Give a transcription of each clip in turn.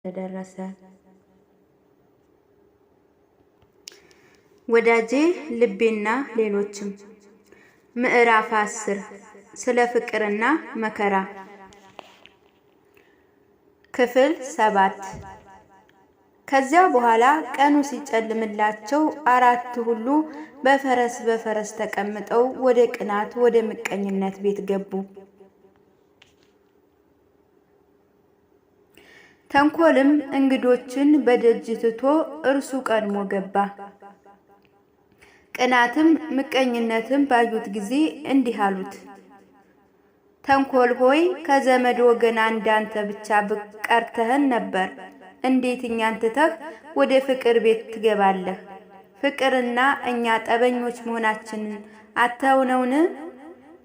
ተደረሰ። ወዳጄ ልቤና ሌሎችም ምዕራፍ 10 ስለ ፍቅርና መከራ ክፍል 7። ከዚያ በኋላ ቀኑ ሲጨልምላቸው አራቱ ሁሉ በፈረስ ተቀምጠው ወደ ቅናት ወደ ምቀኝነት ቤት ገቡ። ተንኮልም እንግዶችን በደጅ ትቶ እርሱ ቀድሞ ገባ። ቅናትም ምቀኝነትም ባዩት ጊዜ እንዲህ አሉት፣ ተንኮል ሆይ ከዘመድ ወገን አንዳንተ ብቻ ቀርተህን ነበር። እንዴት እኛን ትተህ ወደ ፍቅር ቤት ትገባለህ? ፍቅርና እኛ ጠበኞች መሆናችንን አታውነውን?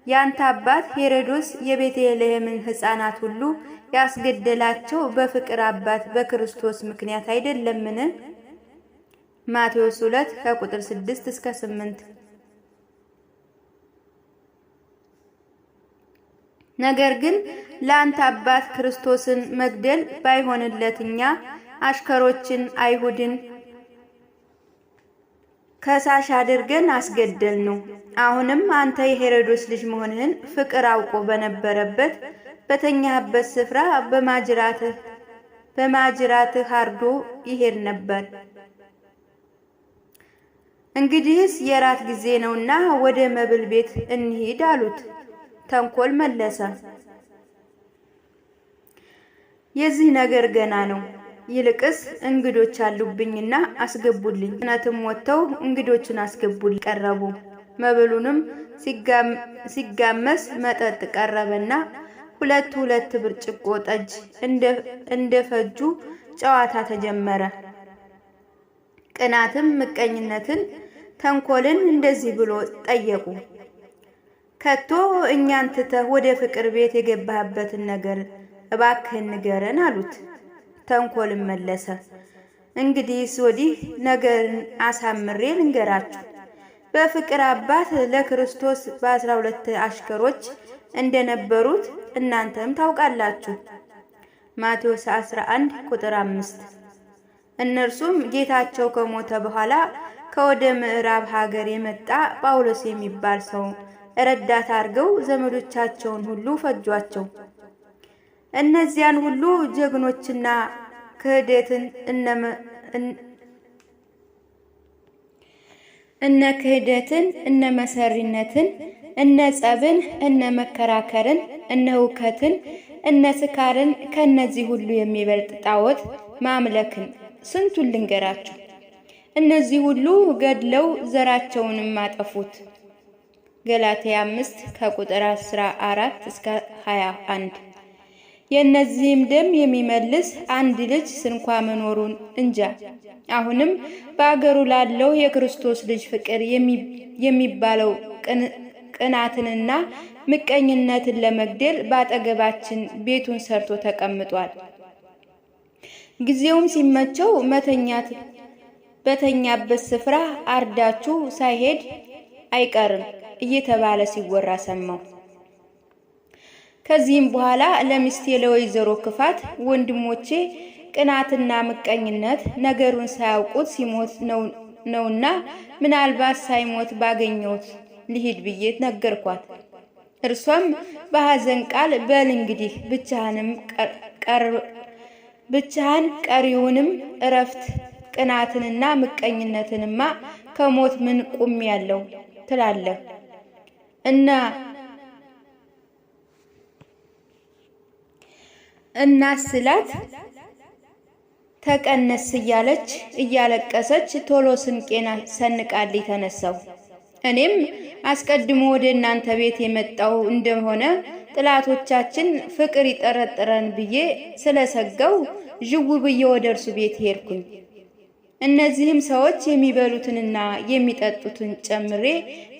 ያንተ አባት ሄሮድስ የቤተልሔምን ሕፃናት ሁሉ ያስገደላቸው በፍቅር አባት በክርስቶስ ምክንያት አይደለምን? ማቴዎስ 2 ከቁጥር 6 እስከ 8። ነገር ግን ለአንተ አባት ክርስቶስን መግደል ባይሆንለት እኛ አሽከሮችን አይሁድን ከሳሽ አድርገን አስገደል ነው። አሁንም አንተ የሄሮድስ ልጅ መሆንህን ፍቅር አውቆ በነበረበት በተኛህበት ስፍራ በማጅራትህ አርዶ ይሄድ ነበር። እንግዲህስ የራት ጊዜ ነውና ወደ መብል ቤት እንሂድ አሉት። ተንኮል መለሰ፣ የዚህ ነገር ገና ነው። ይልቅስ እንግዶች አሉብኝና አስገቡልኝ። እነትም ወጥተው እንግዶችን አስገቡልኝ። ቀረቡ። መብሉንም ሲጋመስ መጠጥ ቀረበና ሁለት ብርጭቆ ጠጅ እንደፈጁ ጨዋታ ተጀመረ። ቅናትም ምቀኝነትን ተንኮልን እንደዚህ ብሎ ጠየቁ፣ ከቶ እኛን ትተህ ወደ ፍቅር ቤት የገባህበትን ነገር እባክህን ንገረን አሉት። ተንኮልም መለሰ፣ እንግዲህስ ወዲህ ነገርን አሳምሬ ልንገራችሁ። በፍቅር አባት ለክርስቶስ በ12 አሽከሮች እንደነበሩት እናንተም ታውቃላችሁ። ማቴዎስ 11 ቁጥር 5። እነርሱም ጌታቸው ከሞተ በኋላ ከወደ ምዕራብ ሀገር የመጣ ጳውሎስ የሚባል ሰው ረዳት አድርገው ዘመዶቻቸውን ሁሉ ፈጇቸው። እነዚያን ሁሉ ጀግኖችና ክህደትን እነ ክህደትን እነ መሰሪነትን እነ ጸብን እነ መከራከርን እነ ሁከትን እነ ስካርን ከነዚህ ሁሉ የሚበልጥ ጣዖት ማምለክን ስንቱን ልንገራችሁ። እነዚህ ሁሉ ገድለው ዘራቸውንም አጠፉት። ገላትያ 5 ከቁጥር 14 እስከ 21። የእነዚህም ደም የሚመልስ አንድ ልጅ ስንኳ መኖሩን እንጃ። አሁንም በአገሩ ላለው የክርስቶስ ልጅ ፍቅር የሚባለው ቅናትንና ምቀኝነትን ለመግደል ባጠገባችን ቤቱን ሰርቶ ተቀምጧል። ጊዜውም ሲመቸው መተኛት በተኛበት ስፍራ አርዳችሁ ሳይሄድ አይቀርም እየተባለ ሲወራ ሰማው። ከዚህም በኋላ ለሚስቴ ለወይዘሮ ክፋት ወንድሞቼ ቅናትና ምቀኝነት ነገሩን ሳያውቁት ሲሞት ነውና ምናልባት ሳይሞት ባገኘውት ልሂድ ብዬ ነገርኳት። እርሷም በሐዘን ቃል በል እንግዲህ ብቻህን ቀሪውንም እረፍት፣ ቅናትንና ምቀኝነትንማ ከሞት ምን ቁም ያለው ትላለህ እና ስላት ተቀነስ እያለች እያለቀሰች ቶሎ ስንቄና ሰንቃልኝ ተነሳው። እኔም አስቀድሞ ወደ እናንተ ቤት የመጣው እንደሆነ ጥላቶቻችን ፍቅር ይጠረጥረን ብዬ ስለሰጋው ዥው ብዬ ወደ እርሱ ቤት ሄድኩኝ። እነዚህም ሰዎች የሚበሉትንና የሚጠጡትን ጨምሬ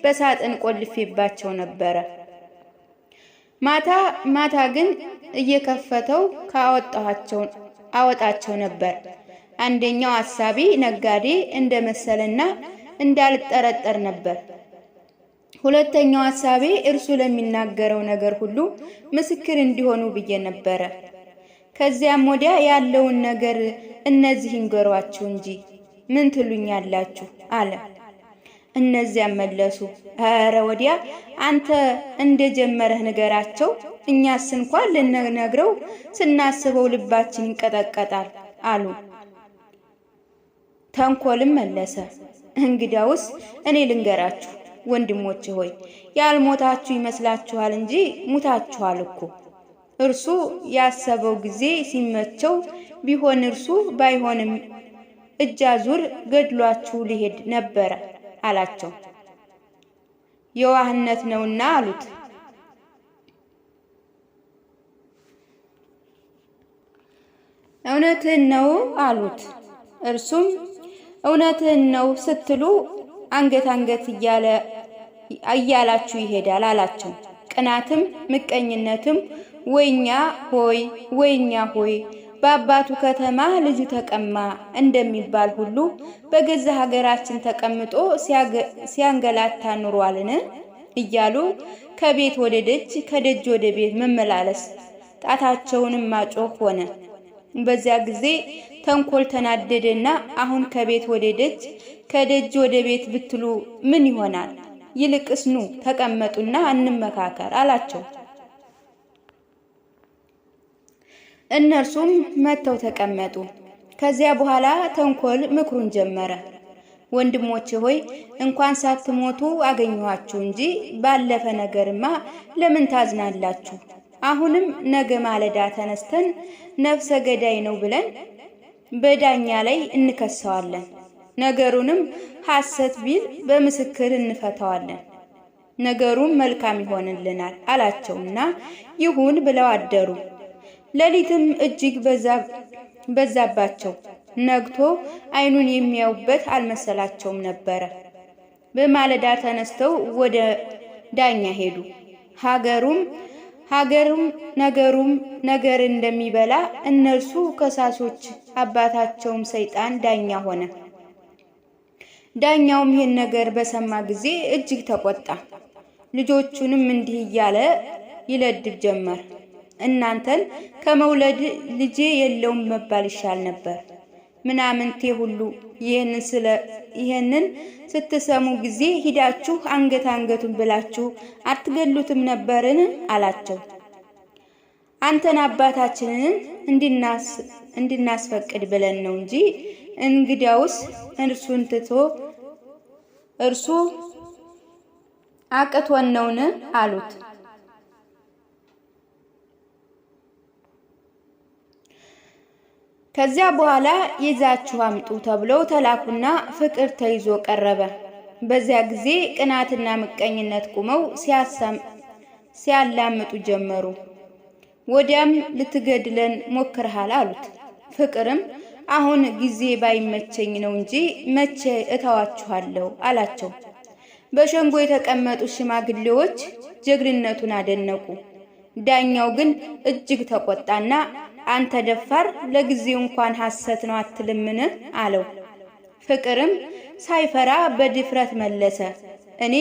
በሳጥን ቆልፌባቸው ነበረ። ማታ ግን እየከፈተው አወጣቸው ነበር። አንደኛው አሳቢ ነጋዴ እንደመሰለና እንዳልጠረጠር ነበር። ሁለተኛው አሳቢ እርሱ ለሚናገረው ነገር ሁሉ ምስክር እንዲሆኑ ብዬ ነበረ። ከዚያም ወዲያ ያለውን ነገር እነዚህ ይንገሯችሁ እንጂ ምን ትሉኛላችሁ አለ። እነዚያም መለሱ፣ ኧረ ወዲያ አንተ እንደጀመረህ ንገራቸው፣ እኛስ እንኳን ልንነግረው ስናስበው ልባችን ይንቀጠቀጣል አሉ። ተንኮልም መለሰ፣ እንግዳውስ እኔ ልንገራችሁ ወንድሞቼ ሆይ ያልሞታችሁ ይመስላችኋል እንጂ ሙታችኋል እኮ። እርሱ ያሰበው ጊዜ ሲመቸው ቢሆን እርሱ ባይሆንም እጃዙር ገድሏችሁ ሊሄድ ነበረ አላቸው። የዋህነት ነውና አሉት። እውነትህን ነው አሉት። እርሱም እውነትህን ነው ስትሉ አንገት እያላችሁ ይሄዳል አላቸው። ቅናትም ምቀኝነትም ወይኛ ሆይ በአባቱ ከተማ ልጁ ተቀማ እንደሚባል ሁሉ በገዛ ሀገራችን ተቀምጦ ሲያንገላታ ኑሯልን እያሉ ከቤት ወደ ደጅ ከደጅ ወደ ቤት መመላለስ ጣታቸውንም ማጮህ ሆነ። በዚያ ጊዜ ተንኮል ተናደደና አሁን ከቤት ወደ ደጅ ከደጅ ወደ ቤት ብትሉ ምን ይሆናል? ይልቅስ ኑ ተቀመጡና እንመካከር አላቸው። እነርሱም መጥተው ተቀመጡ። ከዚያ በኋላ ተንኮል ምክሩን ጀመረ። ወንድሞቼ ሆይ እንኳን ሳትሞቱ አገኘኋችሁ እንጂ ባለፈ ነገርማ ለምን ታዝናላችሁ? አሁንም ነገ ማለዳ ተነስተን ነፍሰ ገዳይ ነው ብለን በዳኛ ላይ እንከሰዋለን። ነገሩንም ሐሰት ቢል በምስክር እንፈታዋለን። ነገሩም መልካም ይሆንልናል አላቸውና ይሁን ብለው አደሩ። ሌሊትም እጅግ በዛባቸው። ነግቶ አይኑን የሚያዩበት አልመሰላቸውም ነበረ። በማለዳ ተነስተው ወደ ዳኛ ሄዱ። ሀገሩም ነገር እንደሚበላ እነርሱ ከሳሾች፣ አባታቸውም ሰይጣን ዳኛ ሆነ። ዳኛውም ይህን ነገር በሰማ ጊዜ እጅግ ተቆጣ። ልጆቹንም እንዲህ እያለ ይለድብ ጀመር። እናንተን ከመውለድ ልጄ የለውም መባል ይሻል ነበር። ምናምንቴ ሁሉ ይህንን ስትሰሙ ጊዜ ሂዳችሁ አንገቱን ብላችሁ አትገሉትም ነበርን አላቸው። አንተን አባታችንን እንድናስፈቅድ ብለን ነው እንጂ እንግዲያውስ እርሱን ትቶ እርሱ አቅቶን ነውን አሉት። ከዚያ በኋላ ይዛችሁ አምጡ ተብለው ተላኩና ፍቅር ተይዞ ቀረበ። በዚያ ጊዜ ቅናትና ምቀኝነት ቁመው ሲያላምጡ ጀመሩ። ወዲያም ልትገድለን ሞክረሃል አሉት። ፍቅርም አሁን ጊዜ ባይመቸኝ ነው እንጂ መቼ እተዋችኋለሁ አላቸው። በሸንጎ የተቀመጡ ሽማግሌዎች ጀግንነቱን አደነቁ። ዳኛው ግን እጅግ ተቆጣና አንተ ደፋር፣ ለጊዜው እንኳን ሐሰት ነው አትልምን አለው። ፍቅርም ሳይፈራ በድፍረት መለሰ፣ እኔ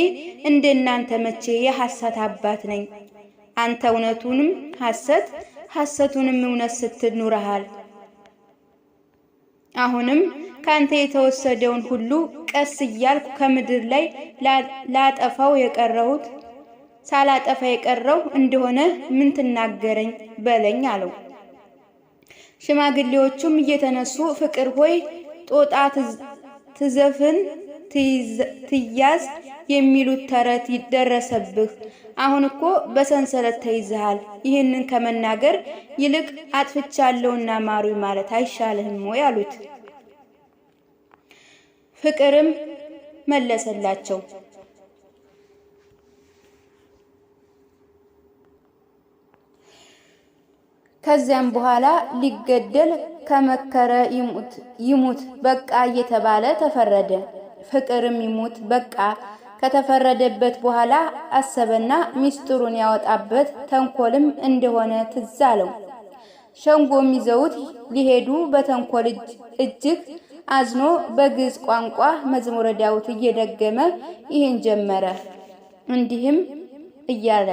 እንደናንተ መቼ የሐሰት አባት ነኝ? አንተ እውነቱንም ሐሰቱንም እውነት ስትል ኑረሃል። አሁንም ካንተ የተወሰደውን ሁሉ ቀስ እያልኩ ከምድር ላይ ሳላጠፋ የቀረው እንደሆነ ምን ትናገረኝ በለኝ አለው። ሽማግሌዎቹም እየተነሱ ፍቅር ሆይ ጦጣ ትዘፍን ትያዝ የሚሉት ተረት ይደረሰብህ። አሁን እኮ በሰንሰለት ተይዘሃል። ይህንን ከመናገር ይልቅ አጥፍቻለሁና ማሩ ማለት አይሻልህም ወይ አሉት። ፍቅርም መለሰላቸው፣ ከዚያም በኋላ ሊገደል ከመከረ ይሙት በቃ እየተባለ ተፈረደ። ፍቅርም ይሙት በቃ ከተፈረደበት በኋላ አሰበና ሚስጥሩን ያወጣበት ተንኮልም እንደሆነ ትዝ አለው። ሸንጎም ይዘውት ሊሄዱ በተንኮል እጅግ አዝኖ በግዕዝ ቋንቋ መዝሙረ ዳዊት እየደገመ ይህን ጀመረ፣ እንዲህም እያለ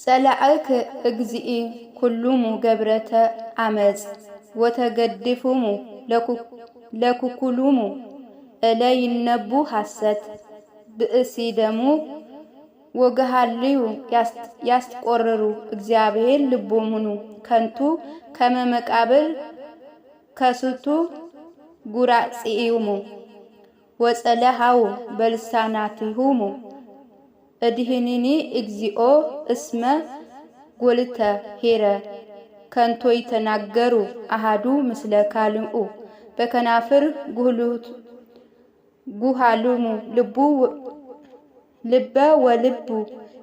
ጸላእክ እግዚእ ኩሉሙ ገብረተ አመጽ ወተገድፉሙ ለኩኩሉሙ እለይነቡ ሐሰት ብእሲ ደሙ ወገሃልዩ ያስቆርሩ እግዚአብሔር ልቦሙኑ ከንቱ ከመመቃብር ከስቱ ጉራጽኢሙ ወጸለሃው በልሳናቲሁሙ እድህንኒ እግዚኦ እስመ ጎልተ ሄረ ከንቶ ይተናገሩ አሃዱ ምስለ ካልኡ በከናፍር ጉሃሉሙ ልበ ወልቡ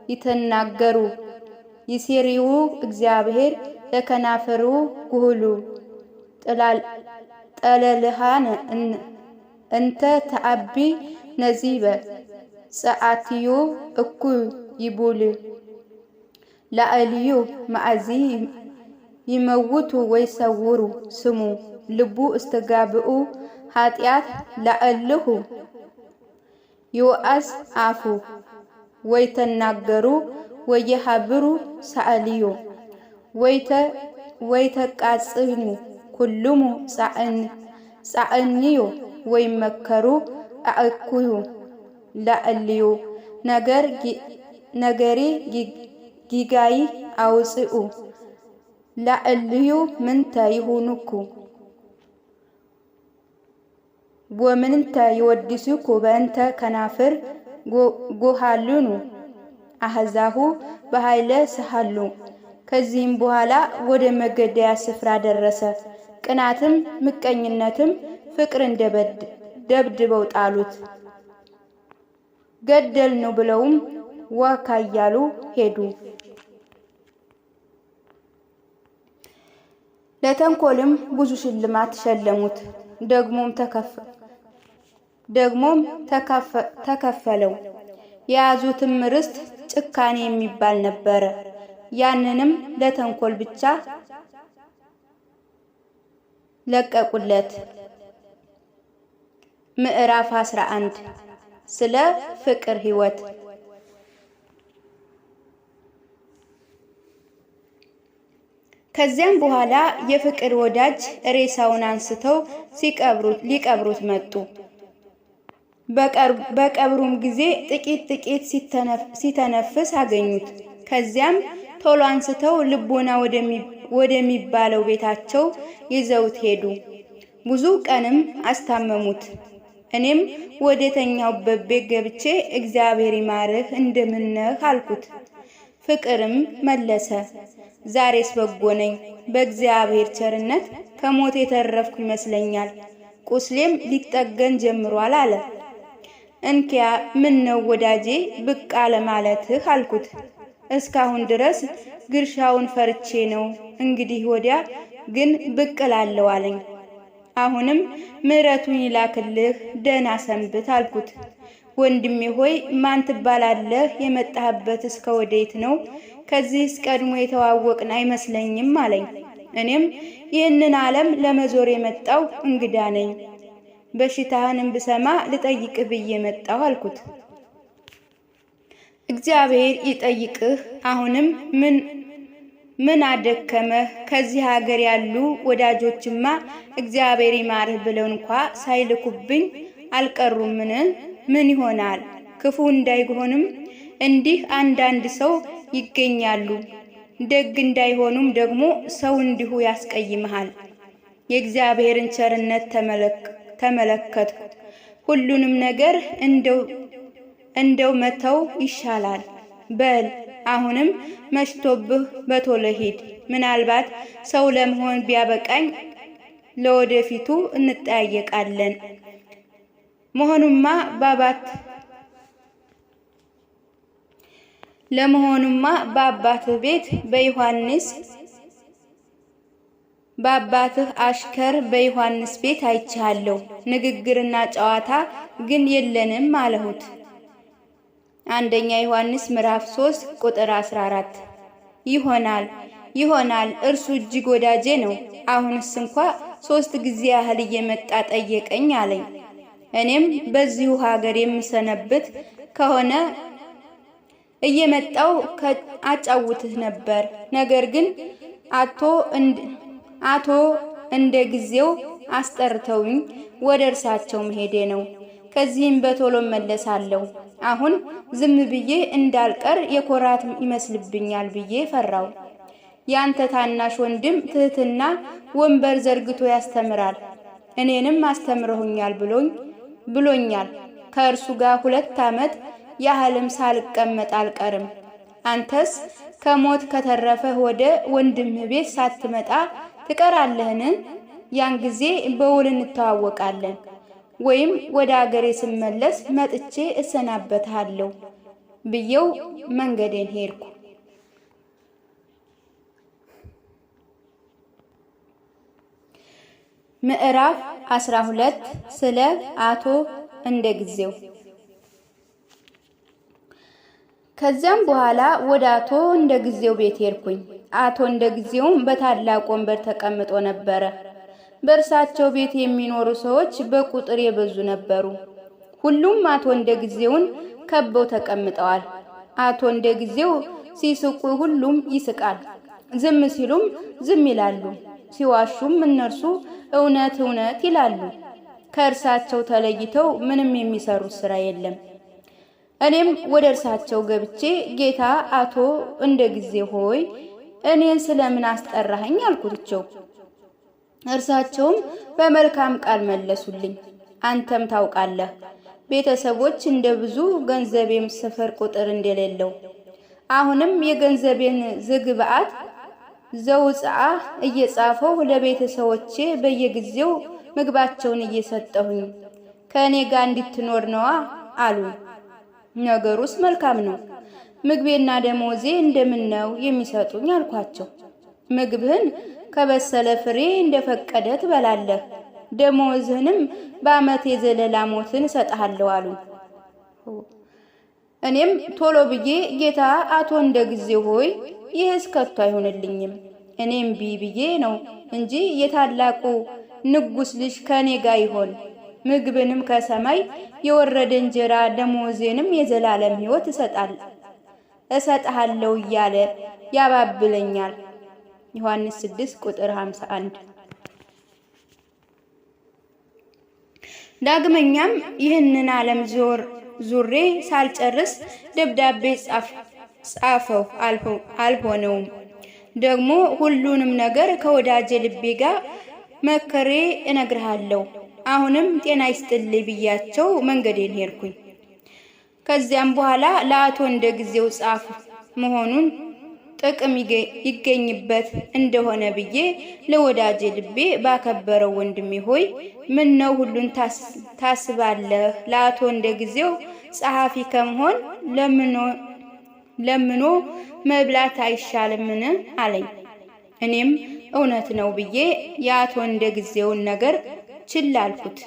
ይተናገሩ ይሴሪው እግዚአብሔር ለከናፍሩ ጉህሉ ጠለልሃን እንተ ተአቢ ነዚበ ጸአትዩ እኩይ ይቡል ላዕልዩ ማእዚ ይመውቱ ወይሰውሩ ስሙ ልቡ እስተጋብኡ ኃጢአት ላዕልሁ ይወአስ አፉ ወይተናገሩ ወየሃብሩ ሰአልዩ ወይተቃጽኑ ኩሉሙ ጻዕንዩ ወይመከሩ አእኩዩ ላዕልዩ ነገሪ ጊጋይ አውጽኡ ላዕልዩ ምንተ ይሁኑኩ ወምንተ ይወድሱኩ በእንተ ከናፍር ጎሃሉኑ አህዛሁ በኃይለ ሰሃሉ። ከዚህም በኋላ ወደ መገደያ ስፍራ ደረሰ። ቅናትም ምቀኝነትም ፍቅርን ደብድበው ጣሉት። ገደልነው ብለውም ዋካ እያሉ ሄዱ። ለተንኮልም ብዙ ሽልማት ሸለሙት። ደግሞም ተከፈለው። የያዙትም ርስት ጭካኔ የሚባል ነበረ። ያንንም ለተንኮል ብቻ ለቀቁለት። ምዕራፍ 11 ስለ ፍቅር ሕይወት። ከዚያም በኋላ የፍቅር ወዳጅ ሬሳውን አንስተው ሊቀብሩት መጡ። በቀብሩም ጊዜ ጥቂት ሲተነፍስ አገኙት። ከዚያም ቶሎ አንስተው ልቦና ወደሚባለው ቤታቸው ይዘውት ሄዱ። ብዙ ቀንም አስታመሙት። እኔም ወደ ተኛውበት ቤት ገብቼ እግዚአብሔር ይማርህ እንደምነህ አልኩት። ፍቅርም መለሰ፣ ዛሬስ በጎ ነኝ፣ በእግዚአብሔር ቸርነት ከሞት የተረፍኩ ይመስለኛል፣ ቁስሌም ሊጠገን ጀምሯል አለ። እንኪያ ምን ነው ወዳጄ ብቅ አለ ማለትህ አልኩት። እስካሁን ድረስ ግርሻውን ፈርቼ ነው፣ እንግዲህ ወዲያ ግን ብቅ እላለሁ አለኝ። አሁንም ምሕረቱን ይላክልህ፣ ደህና ሰንብት አልኩት። ወንድሜ ሆይ ማን ትባላለህ? የመጣህበት እስከ ወዴት ነው? ከዚህስ ቀድሞ የተዋወቅን አይመስለኝም አለኝ። እኔም ይህንን ዓለም ለመዞር የመጣው እንግዳ ነኝ፣ በሽታህንም ብሰማ ልጠይቅህ ብዬ መጣሁ አልኩት። እግዚአብሔር ይጠይቅህ። አሁንም ምን አደከመህ? ከዚህ ሀገር ያሉ ወዳጆችማ እግዚአብሔር ይማርህ ብለው እንኳ ሳይልኩብኝ አልቀሩምን? ምን ይሆናል? ክፉ እንዳይሆንም እንዲህ አንዳንድ ሰው ይገኛሉ። ደግ እንዳይሆኑም ደግሞ ሰው እንዲሁ ያስቀይምሃል። የእግዚአብሔርን ቸርነት ተመለከትኩ። ሁሉንም ነገር እንደው መተው ይሻላል። በል አሁንም መሽቶብህ በቶሎ ሂድ። ምናልባት ሰው ለመሆን ቢያበቃኝ ለወደፊቱ እንጠያየቃለን። ለመሆኑማ በአባትህ ቤት በአባትህ አሽከር በዮሐንስ ቤት አይቻለሁ። ንግግርና ጨዋታ ግን የለንም አለሁት። አንደኛ ዮሐንስ ምዕራፍ 3 ቁጥር 14። ይሆናል እርሱ እጅግ ወዳጄ ነው። አሁንስ እንኳ 3 ጊዜ ያህል እየመጣ ጠየቀኝ አለኝ። እኔም በዚሁ ሀገር የምሰነብት ከሆነ እየመጣው አጫውትህ ነበር። ነገር ግን አቶ እንደ ጊዜው አስጠርተውኝ ወደ እርሳቸው መሄዴ ነው። ከዚህም በቶሎ መለሳለሁ። አሁን ዝም ብዬ እንዳልቀር የኮራት ይመስልብኛል ብዬ ፈራው። ያንተ ታናሽ ወንድም ትህትና ወንበር ዘርግቶ ያስተምራል፣ እኔንም አስተምረውኛል ብሎኛል። ከእርሱ ጋር 2 ዓመት ያህልም ሳልቀመጥ አልቀርም። አንተስ ከሞት ከተረፈህ ወደ ወንድምህ ቤት ሳትመጣ ትቀራለህን? ያን ጊዜ በውል እንተዋወቃለን፣ ወይም ወደ አገሬ ስመለስ መጥቼ እሰናበትሃለሁ ብዬው መንገዴን ሄድኩ። ምዕራፍ 12 ስለ አቶ እንደ ጊዜው። ከዚያም በኋላ ወደ አቶ እንደ ጊዜው ቤት ሄድኩኝ። አቶ እንደ ጊዜውም በታላቅ ወንበር ተቀምጦ ነበረ። በእርሳቸው ቤት የሚኖሩ ሰዎች በቁጥር የበዙ ነበሩ። ሁሉም አቶ እንደ ጊዜውን ከበው ተቀምጠዋል። አቶ እንደ ጊዜው ሲስቁ ሁሉም ይስቃል፣ ዝም ሲሉም ዝም ይላሉ፣ ሲዋሹም እነርሱ እውነት እውነት ይላሉ። ከእርሳቸው ተለይተው ምንም የሚሰሩት ስራ የለም። እኔም ወደ እርሳቸው ገብቼ ጌታ አቶ እንደ ጊዜው ሆይ እኔን ስለምን አስጠራኸኝ አልኩትቸው። እርሳቸውም በመልካም ቃል መለሱልኝ። አንተም ታውቃለህ ቤተሰቦች እንደ ብዙ ገንዘቤም ስፍር ቁጥር እንደሌለው፣ አሁንም የገንዘቤን ዝግብአት ዘውጽአ እየጻፈው ለቤተሰቦቼ በየጊዜው ምግባቸውን እየሰጠሁኝ ከእኔ ጋር እንድትኖር ነዋ አሉ። ነገሩስ መልካም ነው። ምግቤና ደሞዜ እንደምን ነው የሚሰጡኝ አልኳቸው። ምግብህን ከበሰለ ፍሬ እንደፈቀደ ትበላለህ፣ ደሞዝህንም በዓመት የዘለላ ሞትን እሰጥሃለሁ አሉ። እኔም ቶሎ ብዬ ጌታ አቶ እንደ ጊዜው ሆይ ይህስ ከቶ አይሆንልኝም፣ እኔም ብዬ ነው እንጂ የታላቁ ንጉሥ ልጅ ከኔ ጋር ይሆን። ምግብንም ከሰማይ የወረደ እንጀራ ደሞዜንም የዘላለም ሕይወት እሰጥሃለሁ እያለ ያባብለኛል። ዮሐንስ 6 ቁጥር 51። ዳግመኛም ይህንን ዓለም ዙሬ ሳልጨርስ ደብዳቤ ጻፈው፣ አልሆነውም። ደግሞ ሁሉንም ነገር ከወዳጄ ልቤ ጋር መከሬ እነግርሃለሁ። አሁንም ጤና ይስጥልኝ ብያቸው መንገዴን ሄድኩኝ። ከዚያም በኋላ ለአቶ እንደ ጊዜው ጻፍ መሆኑን ጥቅም ይገኝበት እንደሆነ ብዬ ለወዳጄ ልቤ ባከበረው ወንድሜ ሆይ ምን ነው ሁሉን ታስባለህ? ለአቶ እንደ ጊዜው ጸሐፊ ከመሆን ለምኖ መብላት አይሻልምን አለኝ። እኔም እውነት ነው ብዬ የአቶ እንደ ጊዜውን ነገር ችላ አልኩት።